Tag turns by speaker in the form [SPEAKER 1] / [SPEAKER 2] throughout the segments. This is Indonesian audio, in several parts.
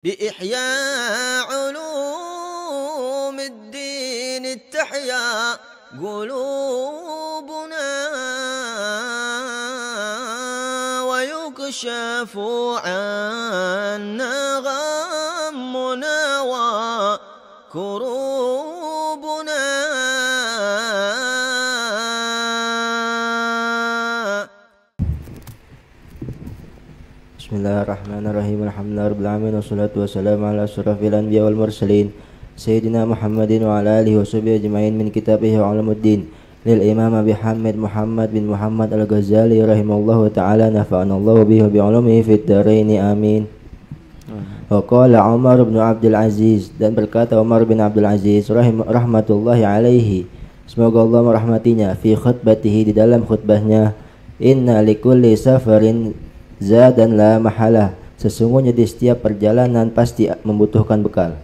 [SPEAKER 1] بإحياء علوم الدين التحيا قلوبنا ويكشف عنا غمنا وكروبنا.
[SPEAKER 2] Bismillahirrahmanirrahim. Alhamdulillahirabbil alamin wassalatu wassalamu ala asyrafil anbiya wal mursalin sayyidina Muhammadin wa ala alihi washabihi ajmain min kitabihi Ulumuddin lil Imam Abi Hamid Muhammad bin Muhammad Al-Ghazali rahimallahu taala nafa'anallahu bihi wa bi ulumihi fid dharain amin. Wa qala Umar bin Abdul Aziz, dan berkata Umar bin Abdul Aziz rahmatullahi alaihi, semoga Allah merahmatinya, fi khutbatihi, di dalam khutbahnya, inna likulli safarin zadan la mahalah, sesungguhnya di setiap perjalanan pasti membutuhkan bekal.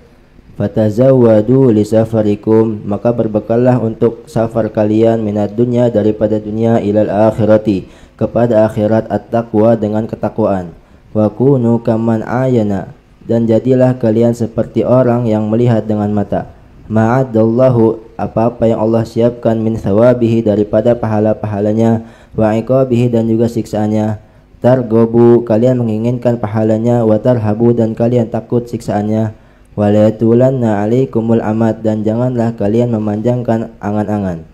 [SPEAKER 2] Fatazawwadu li safarikum, maka berbekallah untuk safar kalian, minad dunya, daripada dunia, ilal akhirati, kepada akhirat, at-taqwa, dengan ketakwaan. Wa kunu kaman ayana, dan jadilah kalian seperti orang yang melihat dengan mata. Ma'adallahu, apa-apa yang Allah siapkan, min thawabihi, daripada pahala-pahalanya, wa iqabihi, dan juga siksaannya. Targobu, kalian menginginkan pahalanya, wa tarhabu, dan kalian takut siksaannya. Walayatulanna alaikumul amad, dan janganlah kalian memanjangkan angan-angan.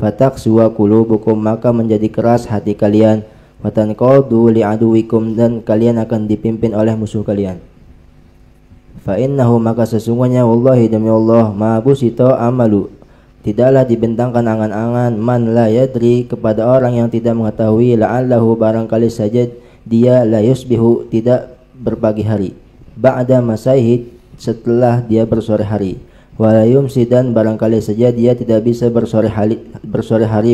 [SPEAKER 2] Fataksuwa qulubukum, maka menjadi keras hati kalian. Watanqadu li'aduwikum, dan kalian akan dipimpin oleh musuh kalian. Fa innahu, maka sesungguhnya, wallahi demi Allah, ma busita amalu, tidaklah dibentangkan angan-angan, man la yadri, kepada orang yang tidak mengetahui, la'allahu, barangkali saja dia, la yusbihu, tidak berpagi hari, ba'da masahid, setelah dia bersore hari, wa la yumsi, dan barangkali saja dia tidak bisa bersore hari,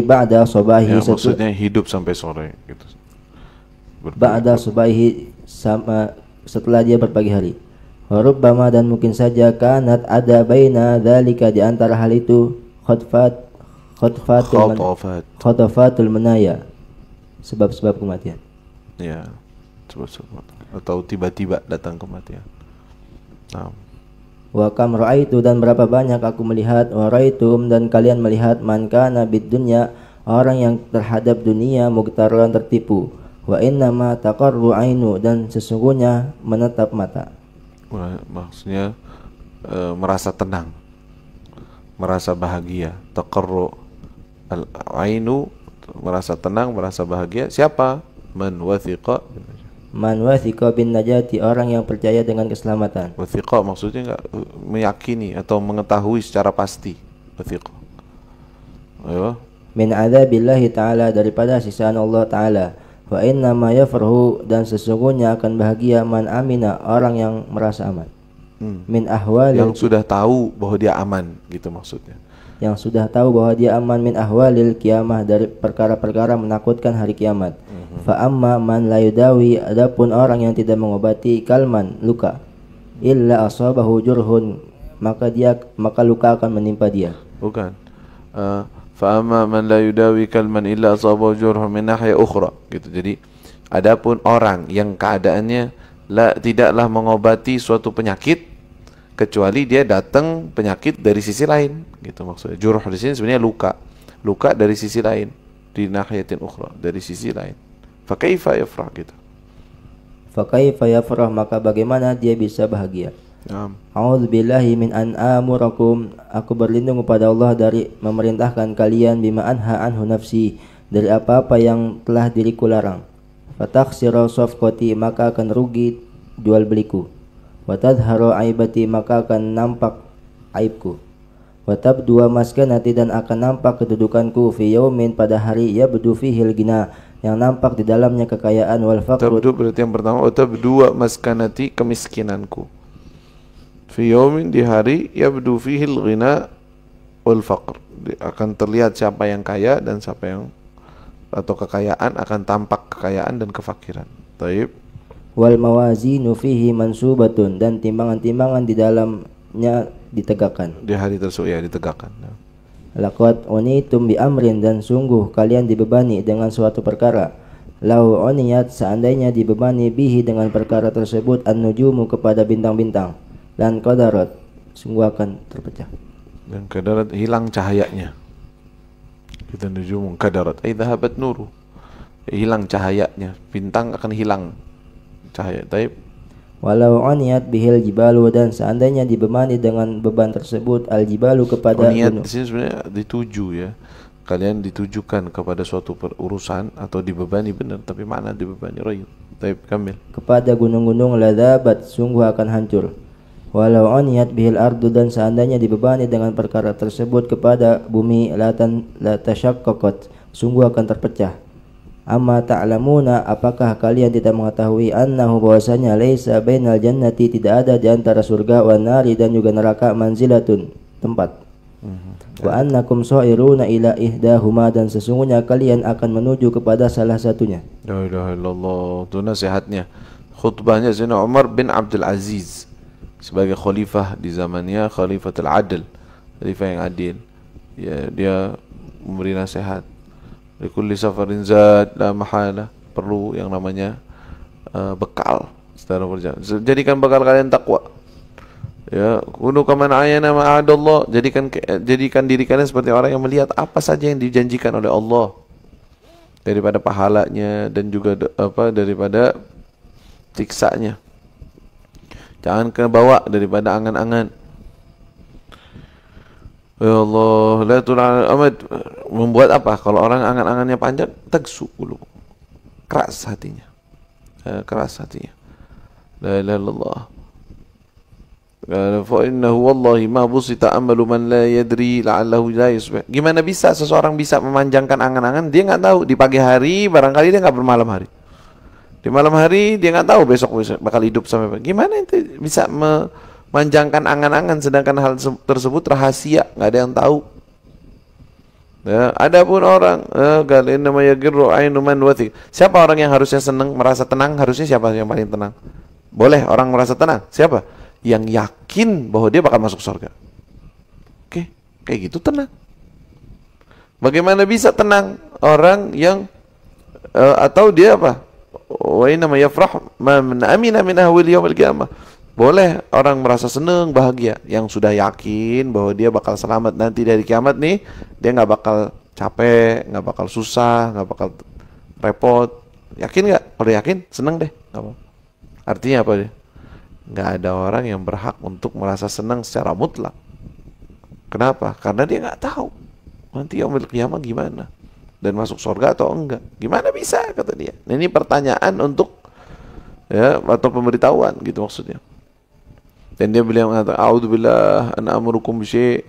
[SPEAKER 2] ba'da sobahi,
[SPEAKER 3] ya, maksudnya hidup sampai sore gitu.
[SPEAKER 2] Ba'da sobahi, sama setelah dia berpagi hari. Wa rubbama, dan mungkin saja, kanat ada baina dzalika, di antara hal itu, khotofatul menaya, sebab-sebab kematian.
[SPEAKER 3] Ya, sebab-sebab, atau tiba-tiba datang kematian. Nah.
[SPEAKER 2] Wa kam ra'aitu, dan berapa banyak aku melihat, wa ra'aitum, dan kalian melihat, man kana bid dunya, orang yang terhadap dunia, mugtaran, tertipu, wa innama taqarru ainu, dan sesungguhnya menetap mata.
[SPEAKER 3] Maksudnya merasa tenang, merasa bahagia. Taqarru al-ainu, merasa tenang, merasa bahagia. Siapa? Man wathiqa bin najati, orang yang percaya dengan keselamatan. Wathiqa maksudnya enggak meyakini atau mengetahui secara pasti. Wathiqa. Ayo. Min adzabillahi ta'ala, daripada siksaan Allah ta'ala. Wa inna ma yafrahu, dan sesungguhnya akan bahagia, man amina, orang yang merasa aman. Min ahwalil, yang sudah tahu bahwa dia aman, gitu maksudnya. Yang sudah tahu bahwa dia aman, min ahwalil kiamah, dari perkara-perkara menakutkan hari kiamat. Fa amma man la yudawi, adapun orang yang tidak mengobati, kalman, luka, illa asabahu jurhun, maka luka akan menimpa dia. Bukan. Fa amma man la yudawi kalman illa asabahu jurhun min nahya ukhra, gitu. Jadi adapun orang yang keadaannya tidaklah mengobati suatu penyakit kecuali dia datang penyakit dari sisi lain, gitu maksudnya. Jurh di sini sebenarnya luka dari sisi lain, di nahiyatin ukhra, dari sisi lain. Fa kaifa yafrah, gitu. Fa kaifa yafrah, maka bagaimana dia bisa bahagia? A'udzubillahi min an amurakum, aku berlindung kepada Allah dari memerintahkan kalian, bima anha anhu nafsi, dari apa-apa yang telah diriku larang. Fatakhsira safqati, maka akan rugi jual beliku. Wa tadhharu aibati, maka akan nampak aibku. Wa tabdu maskanati, dan akan nampak kedudukanku, fi yaumin, pada hari, yabdu fihil ghina, yang nampak di dalamnya kekayaan, wal faqru. Tabdu berarti yang pertama, wa tabdu maskanati, kemiskinanku. Fi yaumin, di hari, yabdu fihil ghina wal faqr, akan terlihat siapa yang kaya dan siapa yang, atau kekayaan, akan tampak kekayaan dan kefakiran. Taib. Wal mawazinu fihi mansubatun, dan timbangan-timbangan di dalamnya ditegakkan. Di hari tersebut, ya, ditegakkan. Laqad unitum bi amrin, dan sungguh kalian dibebani dengan suatu perkara,
[SPEAKER 2] Lau oniyat seandainya dibebani bihi dengan perkara tersebut an-nujumu kepada bintang-bintang, dan qadarat sungguh akan terpecah.
[SPEAKER 3] Dan kadarat hilang cahayanya. Kita nujumun kadarat ay dhahabat nuru. Hilang cahayanya, bintang akan hilang cahaya. Taib.
[SPEAKER 2] Walau oniyat bihil jibalu dan seandainya dibebani dengan beban tersebut al-jibalu kepada
[SPEAKER 3] Niat
[SPEAKER 2] gunung.
[SPEAKER 3] di sini sebenarnya dituju ya. Kalian ditujukan kepada suatu urusan atau dibebani benar, tapi mana dibebani rayu. Taib kamil.
[SPEAKER 2] Kepada gunung-gunung ladzabat sungguh akan hancur. Walau oniyat bihil ardu dan seandainya dibebani dengan perkara tersebut kepada bumi latasyaqqaqat sungguh akan terpecah. Amma ta'lamuna apakah kalian tidak mengetahui annahu bahwasanya laisa bainal jannati tidak ada di antara surga wan nari dan juga neraka manzilatun tempat. Wa annakum sa'iruna ila ihdahuma dan sesungguhnya kalian akan menuju kepada salah satunya.
[SPEAKER 3] La ilaha illallah. Itu nasihatnya. Khutbahnya Sayyidina Umar bin Abdul Aziz sebagai khalifah di zamannya, khalifatul adl, khalifah yang adil. Ya, dia memberi nasihat. Likulli safarin zad la mahala, perlu yang namanya bekal secara perjalanan. Jadikan bekal kalian takwa. Ya, kunu kaman ayana ma'adallah, jadikan diri kalian seperti orang yang melihat apa saja yang dijanjikan oleh Allah daripada pahalanya dan juga daripada siksanya. Jangan kena bawa daripada angan-angan. Ya Allah, la tul'an amad. Membuat apa? Kalau orang angan-angannya panjang, tagsu dulu. Keras hatinya. Keras hatinya. La ilaha illallah. Fa innahu wallahi ma busita amalu man la yadri la'allahu la yusbih. Gimana bisa seseorang bisa memanjangkan angan-angan? Dia nggak tahu. Di pagi hari barangkali dia nggak bermalam hari. Di malam hari dia nggak tahu besok bakal hidup sampai pagi. Gimana itu bisa memanjangkan angan-angan sedangkan hal tersebut rahasia, nggak ada yang tahu. Ya, adapun orang galin namanya girru ainu man wati. Siapa orang yang harusnya senang, merasa tenang? Harusnya siapa yang paling tenang? Boleh orang merasa tenang? Siapa? Yang yakin bahwa dia bakal masuk surga. Oke, kayak gitu tenang. Bagaimana bisa tenang orang yang atau dia apa? Wa inna ma yafrah man amina min ahwil yaumil qiyamah. Boleh orang merasa senang, bahagia yang sudah yakin bahwa dia bakal selamat nanti dari kiamat nih, dia nggak bakal capek, nggak bakal susah, nggak bakal repot. Yakin nggak? Kalau yakin, senang deh. Apa? Artinya apa dia? Nggak ada orang yang berhak untuk merasa senang secara mutlak. Kenapa? Karena dia nggak tahu nanti yaumil qiyamah gimana dan masuk surga atau enggak. Gimana bisa, kata dia. Nah, ini pertanyaan untuk ya atau pemberitahuan gitu maksudnya. Dan dia bilang, a'udzubillah an amurukum bisyai'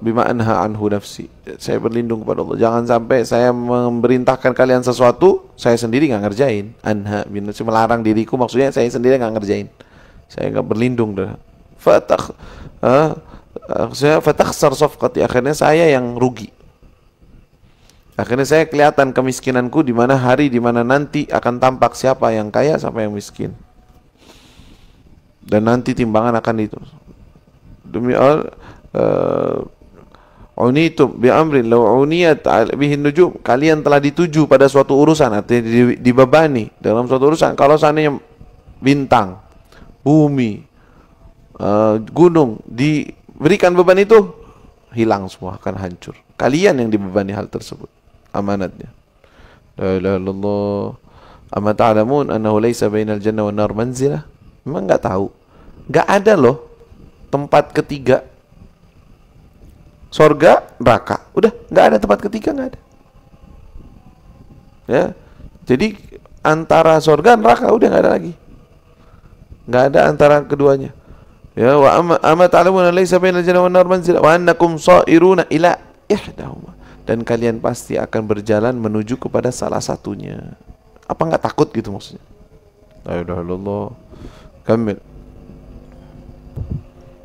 [SPEAKER 3] bima anha anhu nafsi. Saya berlindung kepada Allah, jangan sampai saya memerintahkan kalian sesuatu saya sendiri nggak ngerjain. Anha binasi, melarang diriku, maksudnya saya sendiri nggak ngerjain. Saya nggak berlindung dah. Fatakhsar safqati, akhirnya saya yang rugi. Akhirnya saya kelihatan kemiskinanku di mana hari di mana nanti akan tampak siapa yang kaya siapa yang miskin. Dan nanti timbangan akan itu. Demi Allah unitum bi amrin law uniyat bihin nujum, kalian telah dituju pada suatu urusan, artinya dibebani dalam suatu urusan. Kalau seandainya bintang, bumi, gunung diberikan beban itu, hilang semua, akan hancur. Kalian yang dibebani hal tersebut, amanatnya. La ilaha illallah. Amma ta'lamun annahu laysa bainal jannah wan nar manzilah. Memang nggak tahu, nggak ada loh tempat ketiga. Sorga, neraka, udah nggak ada tempat ketiga, nggak ada. Ya, jadi antara sorga neraka udah nggak ada lagi, nggak ada antara keduanya. Ya, wa amma ta'lamun laysa bainal jannah wan nar manzilah wa annakum sa'iruna ila ihdahuma, dan kalian pasti akan berjalan menuju kepada salah satunya. Apa nggak takut gitu maksudnya? La ilaha illallah. Kamil.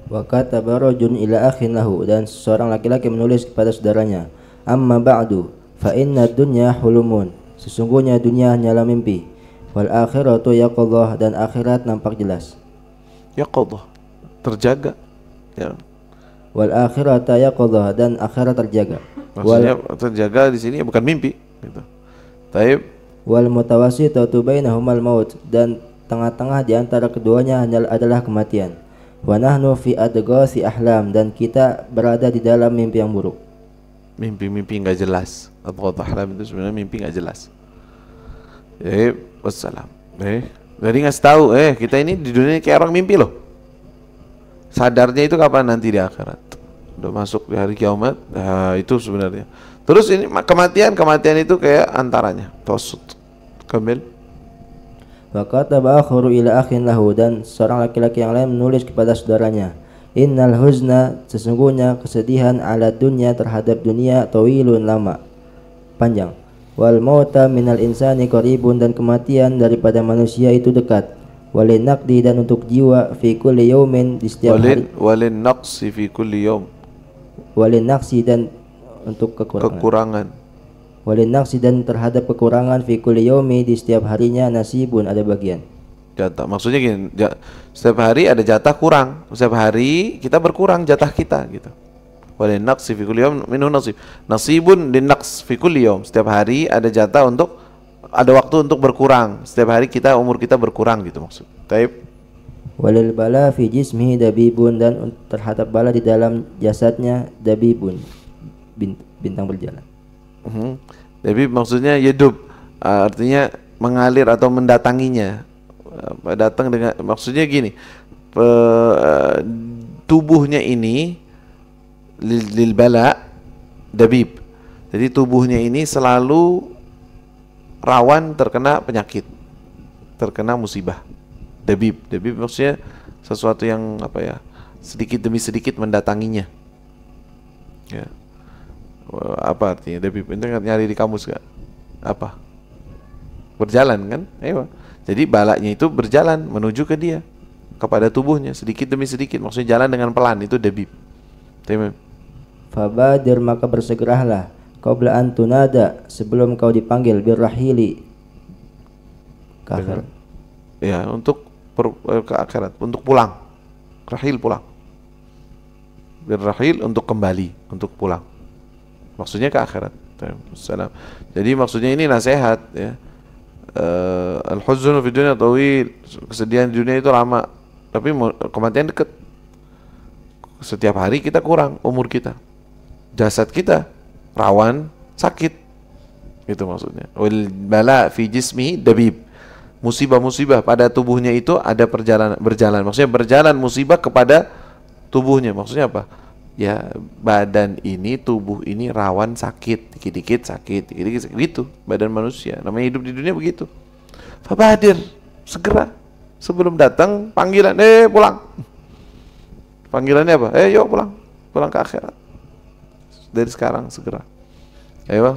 [SPEAKER 2] Wa kataba rajulun ila akhin lahu, dan seorang laki-laki menulis kepada saudaranya, amma ba'du fa inna dunya hulumun, sesungguhnya dunia hanyalah mimpi, wal akhiratu yaqadhah, dan akhirat nampak jelas.
[SPEAKER 3] Yaqadhah, terjaga. Ya.
[SPEAKER 2] Wal akhirata yaqadhah, dan akhirat terjaga.
[SPEAKER 3] Maksudnya terjaga di sini bukan mimpi gitu. Taib
[SPEAKER 2] Wal mutawassitatu bainahumal maut, dan tengah-tengah di antara keduanya adalah kematian. Wa nahnu fi adghasi ahlam, dan kita berada di dalam mimpi yang buruk.
[SPEAKER 3] Mimpi-mimpi nggak jelas. Adghas ahlam itu sebenarnya mimpi nggak jelas. Wassalam. Jadi ngasih tahu, kita ini di dunia kayak orang mimpi loh. Sadarnya itu kapan? Nanti di akhirat. Udah masuk di hari kiamat. Nah, itu sebenarnya. Terus ini kematian itu kayak antaranya. Tosut. Kamil.
[SPEAKER 2] Wa kataba akharu ila akhin lahu, dan seorang laki-laki yang lain menulis kepada saudaranya, innal huzna, sesungguhnya kesedihan, ala dunya, terhadap dunia, tawilun, lama, panjang. Wal mauta minal insani qaribun, dan kematian daripada manusia itu dekat. Walin naqdi, dan untuk jiwa, fi kulli yaumin, di setiap hari.
[SPEAKER 3] Walin naqsi fi kulli yaum.
[SPEAKER 2] Walin naqsi, dan untuk kekurangan. Walin naqsi, dan terhadap kekurangan, fi kulli yaumi, di setiap harinya, nasibun, ada bagian.
[SPEAKER 3] Jatah. Maksudnya gini, setiap hari ada jatah kurang. Setiap hari kita berkurang jatah kita gitu. Walin naqsi fi kulli yaum minhu nasib. Nasibun lin naqs fi kulli yaum. Setiap hari ada jatah untuk, ada waktu untuk berkurang. Setiap hari umur kita berkurang gitu maksud. Taib.
[SPEAKER 2] Walil bala fi jismihi dabibun, dan terhadap bala di dalam jasadnya, dabibun, bintang berjalan.
[SPEAKER 3] Dabib maksudnya yadub, artinya mengalir atau mendatanginya. Datang dengan, maksudnya gini, tubuhnya ini lil bala dabib. Jadi tubuhnya ini selalu rawan terkena penyakit, terkena musibah. Dabib maksudnya sesuatu yang sedikit demi sedikit mendatanginya. Ya. Apa artinya dabib? Itu nyari di kamus gak? Apa? Berjalan kan? Ayo. Jadi balanya itu berjalan menuju ke dia, kepada tubuhnya sedikit demi sedikit. Maksudnya jalan dengan pelan, itu dabib.
[SPEAKER 2] Fabadir, maka bersegeralah, qabla an tunada, sebelum kau dipanggil, birrahili, ke akhirat.
[SPEAKER 3] Ya, untuk ke akhirat, untuk pulang. Rahil, pulang. Birrahil, untuk kembali, untuk pulang. Maksudnya ke akhirat. Jadi maksudnya ini nasihat ya. Al-huznu fi dunya tawil, kesedihan di dunia itu lama, tapi kematian dekat. Setiap hari kita kurang umur kita. Jasad kita rawan sakit. Itu maksudnya. Wal bala fi jismihi dabib. Musibah-musibah pada tubuhnya itu ada berjalan. Maksudnya berjalan musibah kepada tubuhnya. Maksudnya apa? Ya, badan ini, tubuh ini rawan sakit, dikit-dikit sakit, dikit-dikit sakit. Gitu badan manusia. Namanya hidup di dunia begitu. Fabadir, segera sebelum datang panggilan, pulang. Panggilannya apa? Yuk pulang. Pulang ke akhirat. Dari sekarang segera. Ayo.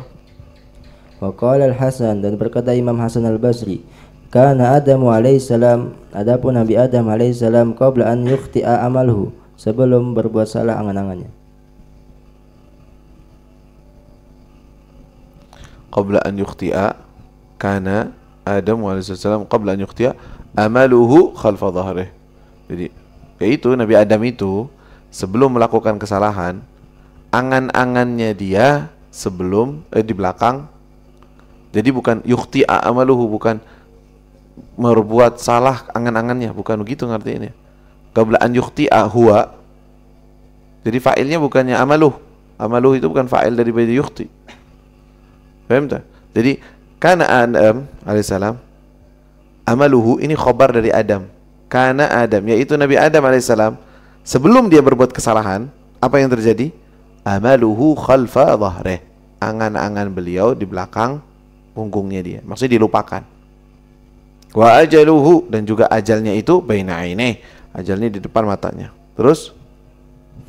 [SPEAKER 2] Wa qala al-Hasan, dan berkata Imam Hasan al-Basri, kana Adamu alaihissalam, adapun Nabi Adam alaihissalam, qabla an yukhti'a amalhu, sebelum berbuat salah angan-angannya.
[SPEAKER 3] Qabla an yukhti'a, kana Adam alaihissalam qabla an yukhti'a amaluhu khalfa dhahrih. Jadi yaitu Nabi Adam itu sebelum melakukan kesalahan, angan-angannya dia sebelum di belakang. Jadi bukan yukhti'a amaluhu, bukan berbuat salah angan-angannya, bukan begitu ngertiinnya. Qabla an yukhti'a huwa. Jadi fa'ilnya bukannya amaluh. Amaluh itu bukan fa'il dari yukhti. Paham tak? Jadi kana Adam alaihissalam, amaluhu ini khobar dari Adam. Kana Adam, yaitu Nabi Adam alaihissalam, sebelum dia berbuat kesalahan, apa yang terjadi? Amaluhu khalfa dhahrih. Angan-angan beliau di belakang punggungnya dia. Maksudnya dilupakan. Wa ajaluhu, dan juga ajalnya itu baina ainih. Ajalnya di depan matanya. Terus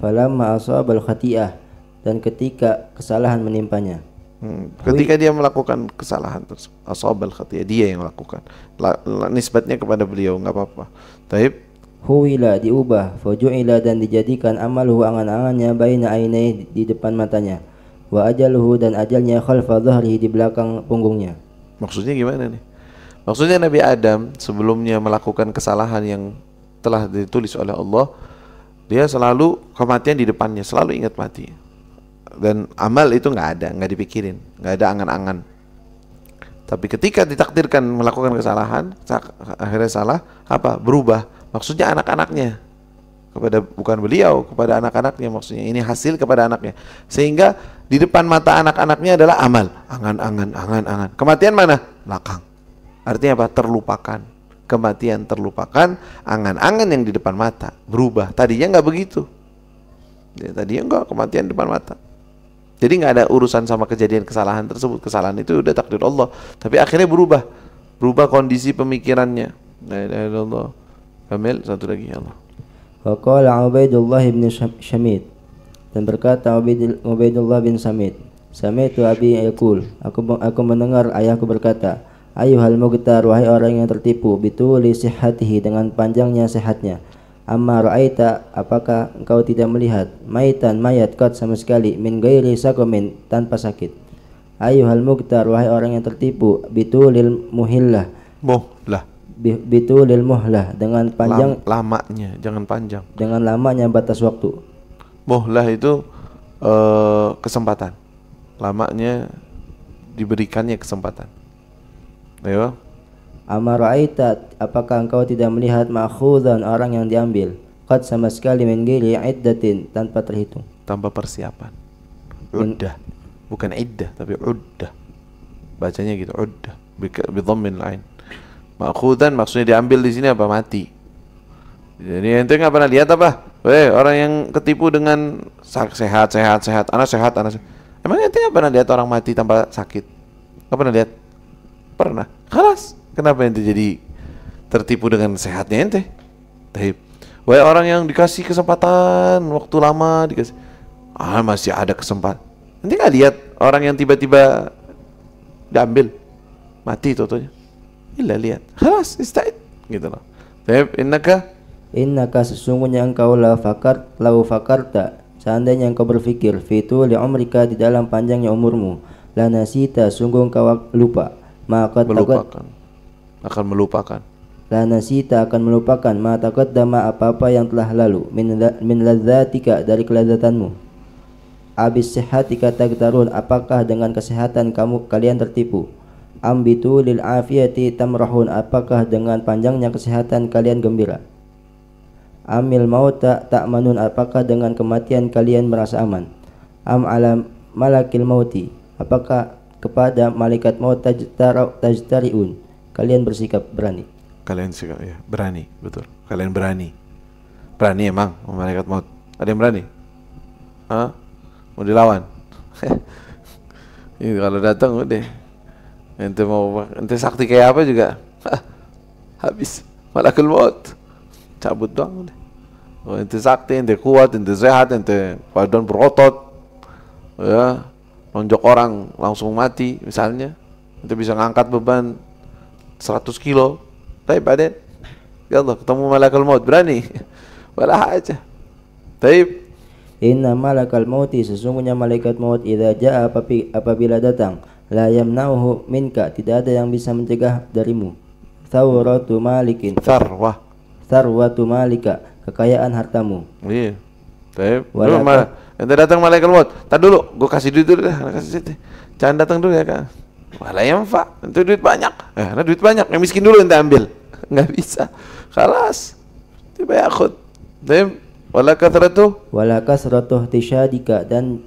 [SPEAKER 2] falamma asabal khati'ah, dan ketika kesalahan menimpanya.
[SPEAKER 3] Ketika dia melakukan kesalahan tersebut, asabal khati'ah, dia yang melakukan. Nisbatnya kepada beliau, enggak apa-apa. Taib.
[SPEAKER 2] Huwila, diubah, fuju'ila, dan dijadikan amaluhu, angan-angannya, baina ainai, di depan matanya. Wa ajaluhu, dan ajalnya, khalfa dhahrihi, di belakang punggungnya.
[SPEAKER 3] Maksudnya gimana nih? Maksudnya Nabi Adam sebelumnya melakukan kesalahan yang telah ditulis oleh Allah, dia selalu kematian di depannya, selalu ingat mati. Dan amal itu nggak ada, nggak dipikirin, nggak ada angan-angan. Tapi ketika ditakdirkan melakukan kesalahan, akhirnya salah, apa? Berubah. Maksudnya anak-anaknya, bukan beliau, kepada anak-anaknya, maksudnya ini hasil kepada anaknya. Sehingga di depan mata anak-anaknya adalah amal, angan. Kematian mana? Belakang. Artinya apa? Terlupakan. Kematian terlupakan, angan-angan yang di depan mata berubah. Tadinya nggak begitu. Ya, tadinya enggak, kematian depan mata. Jadi nggak ada urusan sama kejadian kesalahan tersebut. Kesalahan itu udah takdir Allah. Tapi akhirnya berubah kondisi pemikirannya. La ilaha illallah. Kamil, satu lagi ya Allah.
[SPEAKER 2] Wa qala Ubaidullah bin Syamid, dan berkata Ubaidullah bin Samit, sami'tu abi yaqul, aku mendengar ayahku berkata, ayyuhal mughtar, wahai orang yang tertipu, bituli sihhatihi, dengan panjangnya sehatnya. Amma ra'aita, apakah engkau tidak melihat, maitan, mayat, qad, sama sekali, min ghairi sakomin, tanpa sakit. Ayyuhal mughtar, wahai orang yang tertipu, bitulil muhillah, bitulil muhlah, dengan panjang
[SPEAKER 3] lamanya, jangan panjang,
[SPEAKER 2] dengan lamanya batas waktu.
[SPEAKER 3] Muhlah itu kesempatan, lamanya diberikannya kesempatan. Ayo.
[SPEAKER 2] Amara'aita, apakah engkau tidak melihat ma'khudhan, orang yang diambil, qad, sama sekali, min ghairi iddatin, tanpa terhitung,
[SPEAKER 3] tanpa persiapan. Uddah, bukan iddah tapi uddah, bacanya gitu, uddah bi dhammin ain. Ma'khudhan maksudnya diambil di sini apa? Mati. Jadi ente nggak pernah lihat apa? Orang yang ketipu dengan sehat, anak sehat. Emang ente nggak pernah lihat orang mati tanpa sakit? Nggak pernah lihat? Pernah. Khalas. Kenapa ente jadi tertipu dengan sehatnya ente? Taib. Orang yang dikasih kesempatan waktu lama dikasih, masih ada kesempatan. Ente nggak lihat orang yang tiba-tiba diambil mati totonya? Illa lihat. Khalas, ista'id gitu loh. Taib, innaka
[SPEAKER 2] sesungguhnya engkau lau fakarta, seandainya engkau berfikir, fitu li umrika, di dalam panjangnya umurmu, la nasita, sungguh engkau lupa, maka akan melupakan. La nasita, akan melupakan, ma taqaddama, apa-apa yang telah lalu, min ladzatika, dari kelezatanmu. Abis sihatika tagtarun, apakah dengan kesehatan kalian tertipu. Ambitu lil afiyati tamrahun, apakah dengan panjangnya kesehatan kalian gembira. Amil mauta ta'manun, apakah dengan kematian kalian merasa aman. Am alam malakil mauti, apakah kepada malaikat maut tajtariun, kalian bersikap berani.
[SPEAKER 3] Kalian sikap, ya, berani, betul. Kalian berani emang malaikat maut. Ada yang berani? Mau dilawan? Ini kalau datang udah, ente sakti kayak apa juga habis. Malakul maut cabut doang udah. Ente sakti, ente kuat, ente sehat, ente badan berotot, ya, nonjok orang langsung mati misalnya. Ente bisa ngangkat beban 100 kilo. Taib aden, ya Allah, ketemu malakul maut, berani. Walah aja. Taib.
[SPEAKER 2] Inna malakal mauti, sesungguhnya malaikat maut, idza jaa, apabila datang, la yamna'uhu minka, tidak ada yang bisa mencegah darimu. Thawratu malikin, tharwatu malika, kekayaan hartamu.
[SPEAKER 3] Iya. Taib. Ente datang malaikat maut, tar dulu, gua kasih duit dulu dah, kasih duit. Jangan datang dulu ya Kak. Wala yanfa, ente duit banyak. Nah, duit banyak, yang miskin dulu ente ambil. Enggak bisa. Khalas. Tiba yakhud. Taib. Wala kasratu tishadika, dan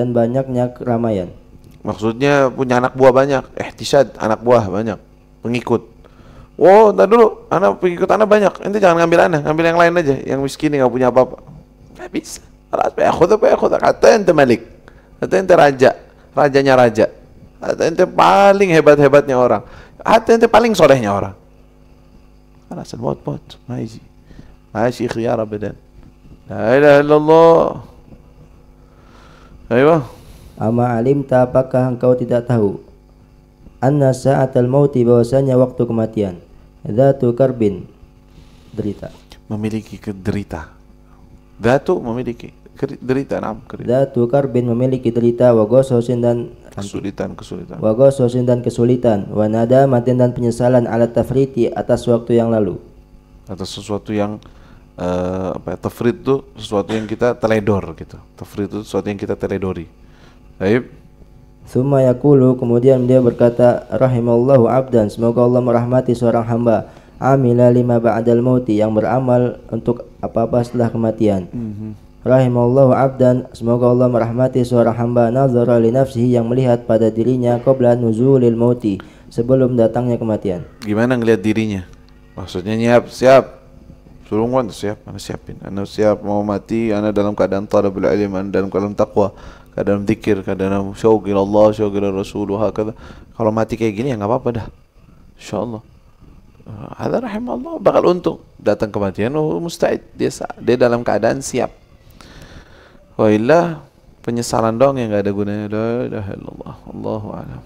[SPEAKER 3] banyaknya keramaian. Maksudnya punya anak buah banyak. Ihtishad, anak buah banyak, pengikut. Oh, entar dulu, pengikut anak banyak. Ente jangan ngambil anak, ngambil yang lain aja, yang miskin yang enggak punya apa-apa. Enggak bisa. Alas yakhud. Kata ente malik. Kata ente raja, rajanya raja. Kata ente paling hebat-hebatnya orang. Kata ente paling solehnya orang. Alas maut. Masih khiyar abadan. La ilaha illallah. Ayo. Ama alimta, apakah engkau tidak tahu, anna sa'atal mauti, bahwasanya waktu kematian, dzatu karbin, derita, memiliki derita. Dzatu memiliki derita, dzatu karbin, memiliki derita, wa ghasosin, dan kesulitan, wa ghasosin, dan kesulitan, wa nadamatin, dan penyesalan, ala tafriti, atas waktu yang lalu, atas sesuatu yang tafrid itu sesuatu yang kita teledor gitu. Tafrid itu sesuatu yang kita teledori. Baik.
[SPEAKER 2] Thumma yaqulu, kemudian dia berkata, rahimallahu abdan, semoga Allah merahmati seorang hamba, amila lima ba'dal mauti, yang beramal untuk apa-apa setelah kematian. Rahimallahu abdan, semoga Allah merahmati seorang hamba, nazara li nafsihi, yang melihat pada dirinya qabla nuzulil mauti, sebelum datangnya kematian.
[SPEAKER 3] Gimana ngelihat dirinya? Maksudnya siap. Suruh siap, ana siapin. Ana siap mau mati, ana dalam keadaan talabul ilm, ana dalam keadaan taqwa, keadaan zikir, keadaan syauqil Allah, syauqil Rasul, hakada. Kalau mati kayak gini ya enggak apa-apa dah. Insyaallah. Ada rahimallah, bakal untung. Datang kematian, musta'id, dia dalam keadaan siap. Wa illa penyesalan dong yang enggak ada gunanya. La ilaha illallah. Allahu a'lam.